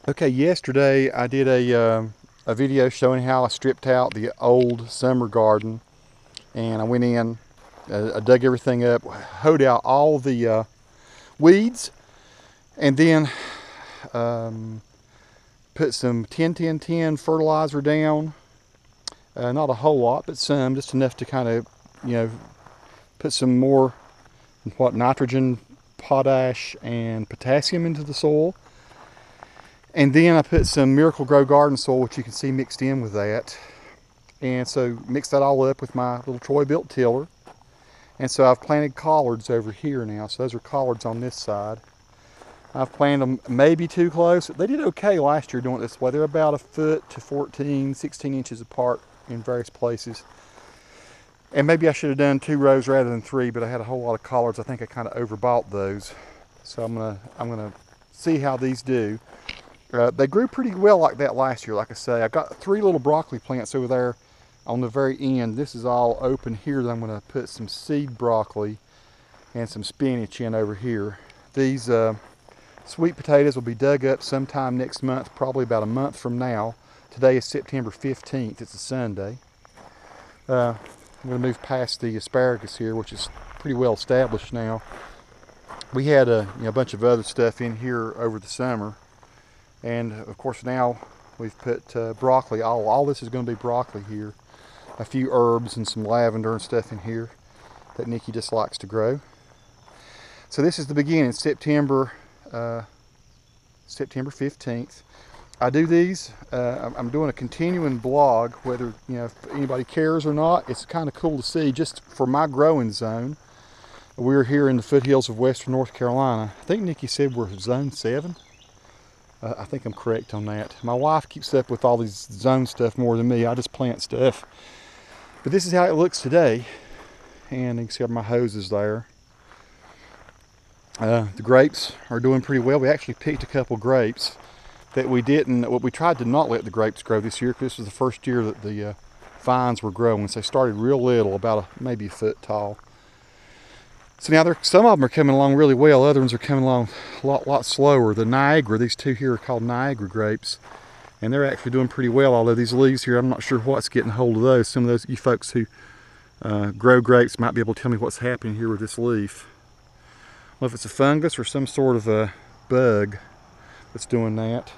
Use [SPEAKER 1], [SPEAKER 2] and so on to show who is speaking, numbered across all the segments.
[SPEAKER 1] Okay, yesterday I did a video showing how I stripped out the old summer garden, and I went in, I dug everything up, hoed out all the weeds, and then put some 10-10-10 fertilizer down. Not a whole lot, but some, just enough to kind of, put some more nitrogen, potash, and potassium into the soil. And then I put some Miracle Gro Garden Soil, which you can see mixed in with that. And so mixed that all up with my little Troy-built tiller. And so I've planted collards over here now. So those are collards on this side. I've planted them maybe too close. They did okay last year doing it this way. They're about 1 foot to 14, 16 inches apart in various places. And maybe I should have done 2 rows rather than 3, but I had a whole lot of collards. I think I kind of overbought those. So I'm gonna see how these do. They grew pretty well like that last year. Like I say, I've got 3 little broccoli plants over there on the very end. This is all open here that I'm going to put some seed broccoli and some spinach in over here. These sweet potatoes will be dug up sometime next month, probably about a month from now. Today is September 15th. It's a Sunday. I'm going to move past the asparagus here, which is pretty well established now. We had a bunch of other stuff in here over the summer. And of course now we've put broccoli. All this is going to be broccoli here. A few herbs and some lavender and stuff in here that Nikki just likes to grow. So this is the beginning, September 15th. I do these, I'm doing a continuing blog, whether if anybody cares or not. It's kind of cool to see just for my growing zone. We're here in the foothills of western North Carolina. I think Nikki said we're zone 7. I think I'm correct on that. My wife keeps up with all these zone stuff more than me. I just plant stuff. But this is how it looks today. And you can see my hoses there. The grapes are doing pretty well. We actually picked a couple grapes that we didn't, we tried to not let the grapes grow this year, because this was the first year that the vines were growing. So they started real little, about maybe 1 foot tall. So now some of them are coming along really well. Other ones are coming along a lot slower. The Niagara, these 2 here are called Niagara grapes, and they're actually doing pretty well. Although these leaves here, I'm not sure what's getting hold of those. Some of those you folks who grow grapes might be able to tell me what's happening here with this leaf. Well, if it's a fungus or some sort of a bug that's doing that.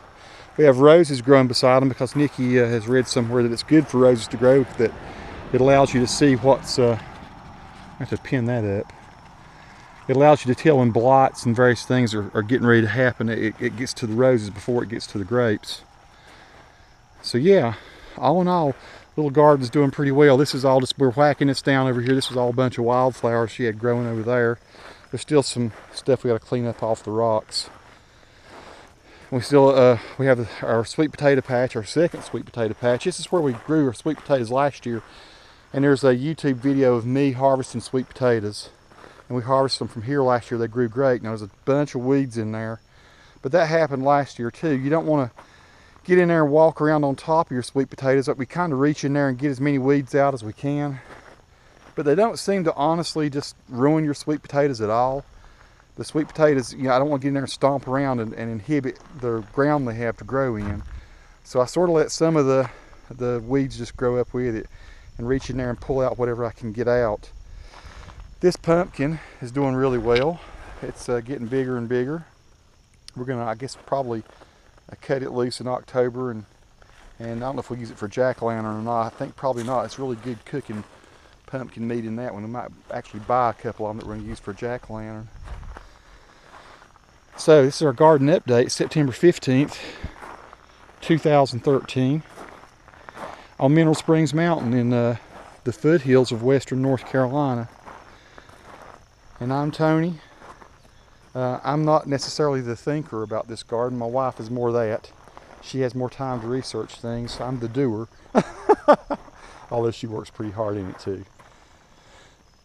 [SPEAKER 1] We have roses growing beside them because Nikki has read somewhere that it's good for roses to grow, that it allows you to see what's, I have to pin that up. It allows you to tell when blights and various things are getting ready to happen. It gets to the roses before it gets to the grapes. So yeah, all in all, little garden's doing pretty well. This is all just, we're whacking this down over here. This is all a bunch of wildflowers she had growing over there. There's still some stuff we got to clean up off the rocks. We still, we have our sweet potato patch, our second sweet potato patch. This is where we grew our sweet potatoes last year. And there's a YouTube video of me harvesting sweet potatoes. And we harvested them from here last year. They grew great. Now there's a bunch of weeds in there, but that happened last year too. You don't want to get in there and walk around on top of your sweet potatoes. But we kind of reach in there and get as many weeds out as we can, but they don't seem to honestly just ruin your sweet potatoes at all. The sweet potatoes, I don't want to get in there and stomp around and inhibit the ground they have to grow in. So I sort of let some of the weeds just grow up with it and reach in there and pull out whatever I can get out. This pumpkin is doing really well. It's getting bigger and bigger. We're gonna, I guess, probably cut it loose in October, and I don't know if we'll use it for jack-o'-lantern or not. I think probably not. It's really good cooking pumpkin meat in that one. We might actually buy a couple of them that we're gonna use for jack-o'-lantern. So this is our garden update, September 15th, 2013, on Mineral Springs Mountain in the foothills of western North Carolina. And I'm Tony. I'm not necessarily the thinker about this garden. My wife is more that. She has more time to research things. I'm the doer. Although she works pretty hard in it too.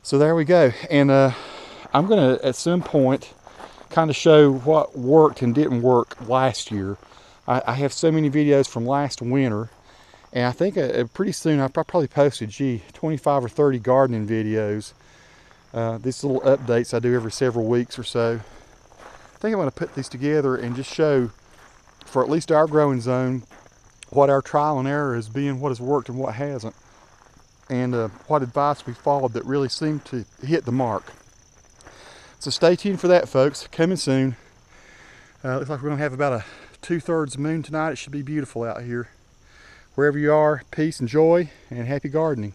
[SPEAKER 1] So there we go. And I'm going to, at some point, kind of show what worked and didn't work last year. I have so many videos from last winter. And I think pretty soon I'll probably posted, 25 or 30 gardening videos. These little updates I do every several weeks or so. I think I'm going to put these together and just show for at least our growing zone, what our trial and error has been, what has worked and what hasn't, and what advice we followed that really seemed to hit the mark. So stay tuned for that, folks. Coming soon. Looks like we're going to have about a 2/3 moon tonight. It should be beautiful out here. Wherever you are, peace and joy and happy gardening.